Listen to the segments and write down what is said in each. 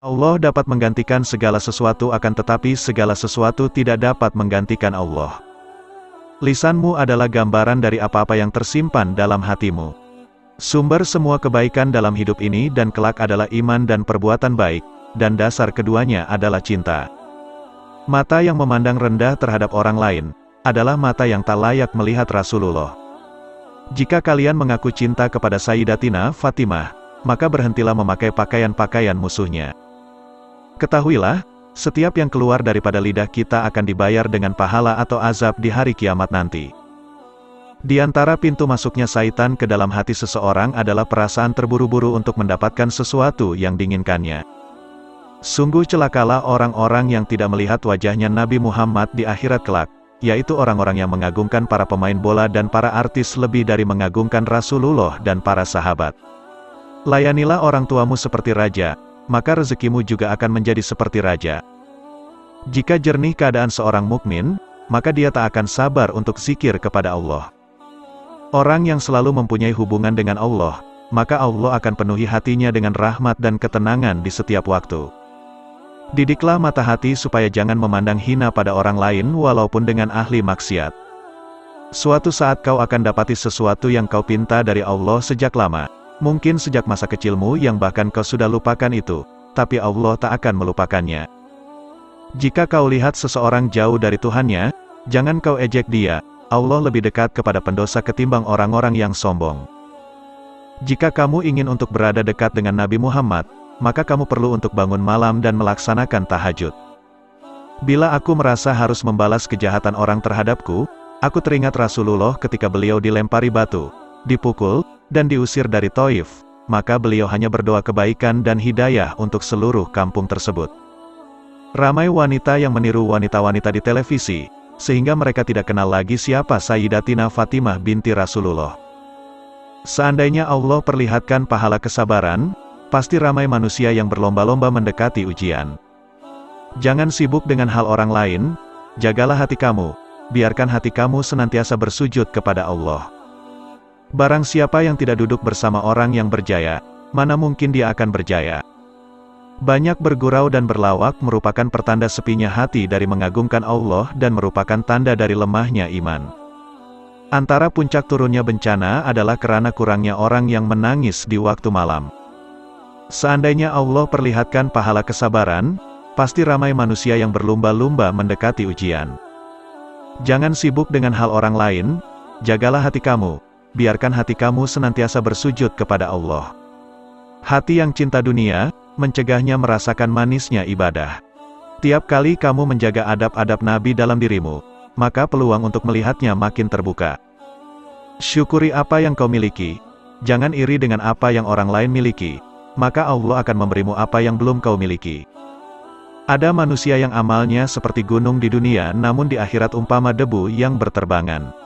Allah dapat menggantikan segala sesuatu akan tetapi segala sesuatu tidak dapat menggantikan Allah. Lisanmu adalah gambaran dari apa-apa yang tersimpan dalam hatimu. Sumber semua kebaikan dalam hidup ini dan kelak adalah iman dan perbuatan baik, dan dasar keduanya adalah cinta. Mata yang memandang rendah terhadap orang lain, adalah mata yang tak layak melihat Rasulullah. Jika kalian mengaku cinta kepada Sayyidatina Fatimah, maka berhentilah memakai pakaian-pakaian musuhnya. Ketahuilah, setiap yang keluar daripada lidah kita akan dibayar dengan pahala atau azab di hari kiamat nanti. Di antara pintu masuknya syaitan ke dalam hati seseorang adalah perasaan terburu-buru untuk mendapatkan sesuatu yang diinginkannya. Sungguh celakalah orang-orang yang tidak melihat wajahnya Nabi Muhammad di akhirat kelak, yaitu orang-orang yang mengagungkan para pemain bola dan para artis lebih dari mengagungkan Rasulullah dan para sahabat. Layanilah orang tuamu seperti raja, maka rezekimu juga akan menjadi seperti raja. Jika jernih keadaan seorang mukmin, maka dia tak akan sabar untuk zikir kepada Allah. Orang yang selalu mempunyai hubungan dengan Allah, maka Allah akan penuhi hatinya dengan rahmat dan ketenangan di setiap waktu. Didiklah mata hati supaya jangan memandang hina pada orang lain walaupun dengan ahli maksiat. Suatu saat kau akan dapati sesuatu yang kau pinta dari Allah sejak lama, mungkin sejak masa kecilmu yang bahkan kau sudah lupakan itu, tapi Allah tak akan melupakannya. Jika kau lihat seseorang jauh dari Tuhannya, jangan kau ejek dia. Allah lebih dekat kepada pendosa ketimbang orang-orang yang sombong. Jika kamu ingin untuk berada dekat dengan Nabi Muhammad, maka kamu perlu untuk bangun malam dan melaksanakan tahajud. Bila aku merasa harus membalas kejahatan orang terhadapku, aku teringat Rasulullah ketika beliau dilempari batu, dipukul, dan diusir dari Thaif, maka beliau hanya berdoa kebaikan dan hidayah untuk seluruh kampung tersebut. Ramai wanita yang meniru wanita-wanita di televisi, sehingga mereka tidak kenal lagi siapa Sayyidatina Fatimah binti Rasulullah. Seandainya Allah perlihatkan pahala kesabaran, pasti ramai manusia yang berlomba-lomba mendekati ujian. Jangan sibuk dengan hal orang lain, jagalah hati kamu, biarkan hati kamu senantiasa bersujud kepada Allah. Barang siapa yang tidak duduk bersama orang yang berjaya, mana mungkin dia akan berjaya. Banyak bergurau dan berlawak merupakan pertanda sepinya hati dari mengagungkan Allah dan merupakan tanda dari lemahnya iman. Antara puncak turunnya bencana adalah karena kurangnya orang yang menangis di waktu malam. Seandainya Allah perlihatkan pahala kesabaran, pasti ramai manusia yang berlumba-lumba mendekati ujian. Jangan sibuk dengan hal orang lain, jagalah hati kamu, biarkan hati kamu senantiasa bersujud kepada Allah. Hati yang cinta dunia, mencegahnya merasakan manisnya ibadah. Tiap kali kamu menjaga adab-adab Nabi dalam dirimu, maka peluang untuk melihatnya makin terbuka. Syukuri apa yang kau miliki, jangan iri dengan apa yang orang lain miliki, maka Allah akan memberimu apa yang belum kau miliki. Ada manusia yang amalnya seperti gunung di dunia namun di akhirat umpama debu yang berterbangan.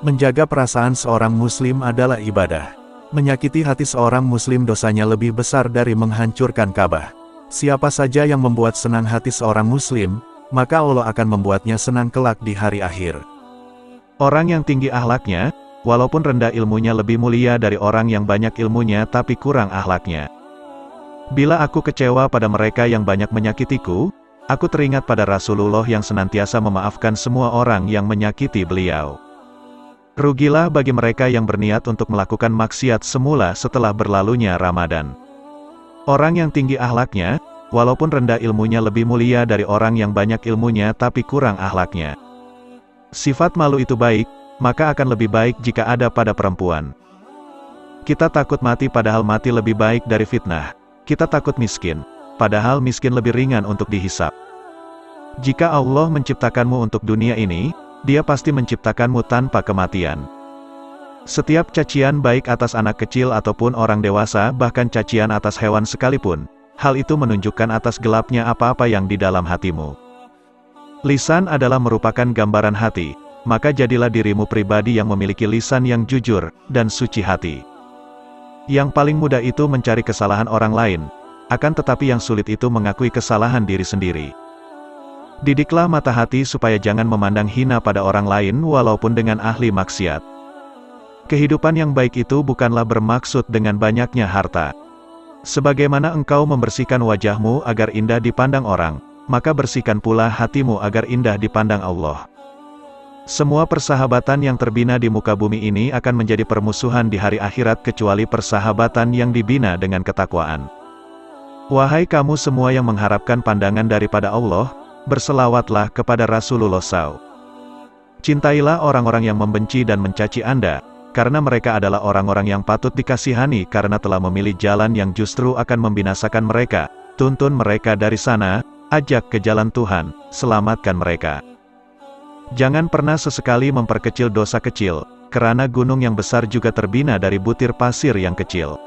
Menjaga perasaan seorang muslim adalah ibadah. Menyakiti hati seorang muslim dosanya lebih besar dari menghancurkan Ka'bah. Siapa saja yang membuat senang hati seorang muslim, maka Allah akan membuatnya senang kelak di hari akhir. Orang yang tinggi akhlaknya, walaupun rendah ilmunya lebih mulia dari orang yang banyak ilmunya tapi kurang akhlaknya. Bila aku kecewa pada mereka yang banyak menyakitiku, aku teringat pada Rasulullah yang senantiasa memaafkan semua orang yang menyakiti beliau. Rugilah bagi mereka yang berniat untuk melakukan maksiat semula setelah berlalunya Ramadan. Orang yang tinggi akhlaknya, walaupun rendah ilmunya lebih mulia dari orang yang banyak ilmunya tapi kurang akhlaknya. Sifat malu itu baik, maka akan lebih baik jika ada pada perempuan. Kita takut mati padahal mati lebih baik dari fitnah. Kita takut miskin, padahal miskin lebih ringan untuk dihisap. Jika Allah menciptakanmu untuk dunia ini, Dia pasti menciptakanmu tanpa kematian. Setiap cacian baik atas anak kecil ataupun orang dewasa, bahkan cacian atas hewan sekalipun, hal itu menunjukkan atas gelapnya apa-apa yang di dalam hatimu. Lisan adalah merupakan gambaran hati, maka jadilah dirimu pribadi yang memiliki lisan yang jujur dan suci hati. Yang paling mudah itu mencari kesalahan orang lain, akan tetapi yang sulit itu mengakui kesalahan diri sendiri. Didiklah mata hati supaya jangan memandang hina pada orang lain walaupun dengan ahli maksiat. Kehidupan yang baik itu bukanlah bermaksud dengan banyaknya harta. Sebagaimana engkau membersihkan wajahmu agar indah dipandang orang, maka bersihkan pula hatimu agar indah dipandang Allah. Semua persahabatan yang terbina di muka bumi ini akan menjadi permusuhan di hari akhirat kecuali persahabatan yang dibina dengan ketakwaan. Wahai kamu semua yang mengharapkan pandangan daripada Allah, berselawatlah kepada Rasulullah SAW. Cintailah orang-orang yang membenci dan mencaci Anda, karena mereka adalah orang-orang yang patut dikasihani karena telah memilih jalan yang justru akan membinasakan mereka. Tuntun mereka dari sana, ajak ke jalan Tuhan, selamatkan mereka. Jangan pernah sesekali memperkecil dosa kecil, karena gunung yang besar juga terbina dari butir pasir yang kecil.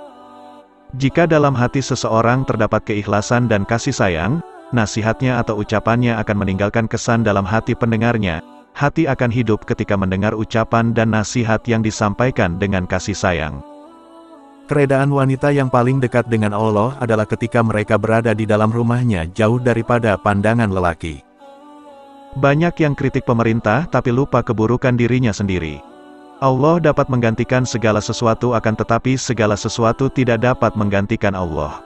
Jika dalam hati seseorang terdapat keikhlasan dan kasih sayang, nasihatnya atau ucapannya akan meninggalkan kesan dalam hati pendengarnya. Hati akan hidup ketika mendengar ucapan dan nasihat yang disampaikan dengan kasih sayang. Keredaan wanita yang paling dekat dengan Allah adalah ketika mereka berada di dalam rumahnya jauh daripada pandangan lelaki. Banyak yang kritik pemerintah tapi lupa keburukan dirinya sendiri. Allah dapat menggantikan segala sesuatu akan tetapi segala sesuatu tidak dapat menggantikan Allah.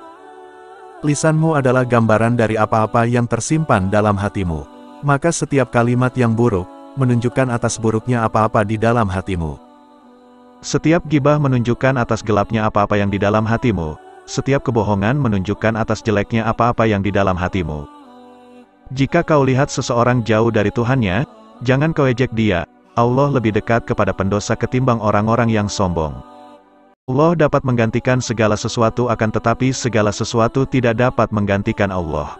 Lisanmu adalah gambaran dari apa-apa yang tersimpan dalam hatimu. Maka setiap kalimat yang buruk, menunjukkan atas buruknya apa-apa di dalam hatimu. Setiap gibah menunjukkan atas gelapnya apa-apa yang di dalam hatimu. Setiap kebohongan menunjukkan atas jeleknya apa-apa yang di dalam hatimu. Jika kau lihat seseorang jauh dari Tuhannya, jangan kau ejek dia. Allah lebih dekat kepada pendosa ketimbang orang-orang yang sombong. Allah dapat menggantikan segala sesuatu akan tetapi segala sesuatu tidak dapat menggantikan Allah.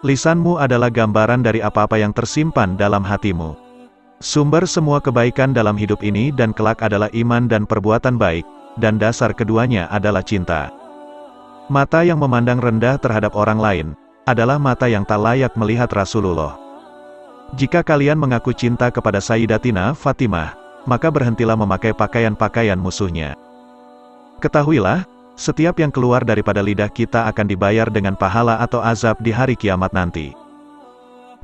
Lisanmu adalah gambaran dari apa-apa yang tersimpan dalam hatimu. Sumber semua kebaikan dalam hidup ini dan kelak adalah iman dan perbuatan baik, dan dasar keduanya adalah cinta. Mata yang memandang rendah terhadap orang lain, adalah mata yang tak layak melihat Rasulullah. Jika kalian mengaku cinta kepada Sayyidatina Fatimah, maka berhentilah memakai pakaian-pakaian musuhnya. Ketahuilah, setiap yang keluar daripada lidah kita akan dibayar dengan pahala atau azab di hari kiamat nanti.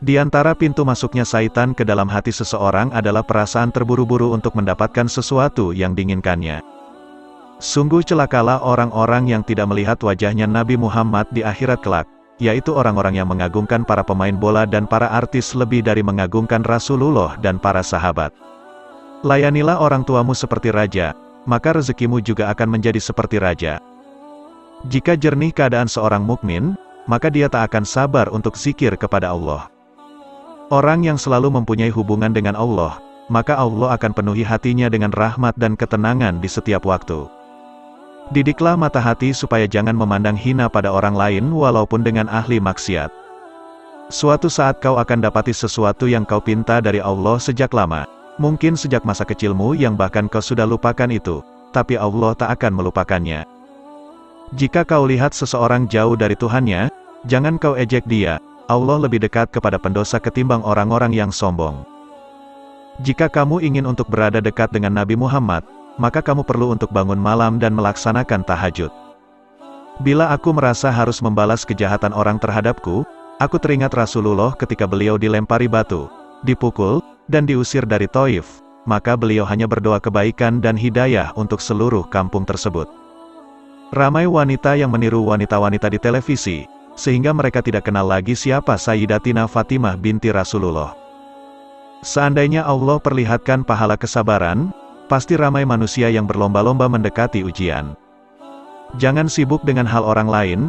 Di antara pintu masuknya syaitan ke dalam hati seseorang adalah perasaan terburu-buru untuk mendapatkan sesuatu yang diinginkannya. Sungguh celakalah orang-orang yang tidak melihat wajahnya Nabi Muhammad di akhirat kelak, yaitu orang-orang yang mengagungkan para pemain bola dan para artis lebih dari mengagungkan Rasulullah dan para sahabat. Layanilah orang tuamu seperti raja, maka rezekimu juga akan menjadi seperti raja. Jika jernih keadaan seorang mukmin, maka dia tak akan sabar untuk zikir kepada Allah. Orang yang selalu mempunyai hubungan dengan Allah, maka Allah akan penuhi hatinya dengan rahmat dan ketenangan di setiap waktu. Didiklah mata hati supaya jangan memandang hina pada orang lain walaupun dengan ahli maksiat. Suatu saat kau akan dapati sesuatu yang kau pinta dari Allah sejak lama, mungkin sejak masa kecilmu yang bahkan kau sudah lupakan itu, tapi Allah tak akan melupakannya. Jika kau lihat seseorang jauh dari Tuhannya, jangan kau ejek dia, Allah lebih dekat kepada pendosa ketimbang orang-orang yang sombong. Jika kamu ingin untuk berada dekat dengan Nabi Muhammad, maka kamu perlu untuk bangun malam dan melaksanakan tahajud. Bila aku merasa harus membalas kejahatan orang terhadapku, aku teringat Rasulullah ketika beliau dilempari batu, dipukul, dan diusir dari Taif, maka beliau hanya berdoa kebaikan dan hidayah untuk seluruh kampung tersebut. Ramai wanita yang meniru wanita-wanita di televisi, sehingga mereka tidak kenal lagi siapa Sayyidatina Fatimah binti Rasulullah. Seandainya Allah perlihatkan pahala kesabaran, pasti ramai manusia yang berlomba-lomba mendekati ujian. Jangan sibuk dengan hal orang lain,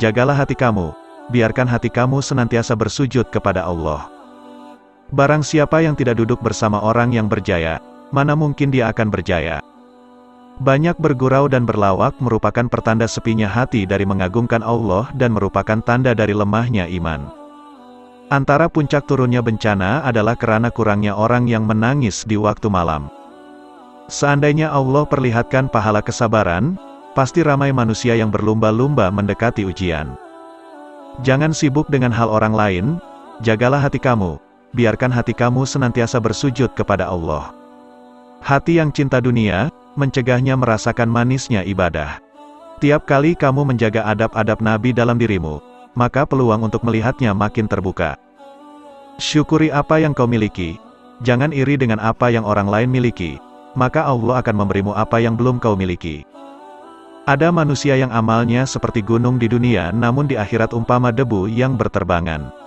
jagalah hati kamu, biarkan hati kamu senantiasa bersujud kepada Allah. Barang siapa yang tidak duduk bersama orang yang berjaya, mana mungkin dia akan berjaya. Banyak bergurau dan berlawak merupakan pertanda sepinya hati dari mengagungkan Allah dan merupakan tanda dari lemahnya iman. Antara puncak turunnya bencana adalah karena kurangnya orang yang menangis di waktu malam. Seandainya Allah perlihatkan pahala kesabaran, pasti ramai manusia yang berlumba-lumba mendekati ujian. Jangan sibuk dengan hal orang lain, jagalah hati kamu, biarkan hati kamu senantiasa bersujud kepada Allah. Hati yang cinta dunia, mencegahnya merasakan manisnya ibadah. Tiap kali kamu menjaga adab-adab Nabi dalam dirimu, maka peluang untuk melihatnya makin terbuka. Syukuri apa yang kau miliki, jangan iri dengan apa yang orang lain miliki, maka Allah akan memberimu apa yang belum kau miliki. Ada manusia yang amalnya seperti gunung di dunia namun di akhirat umpama debu yang berterbangan.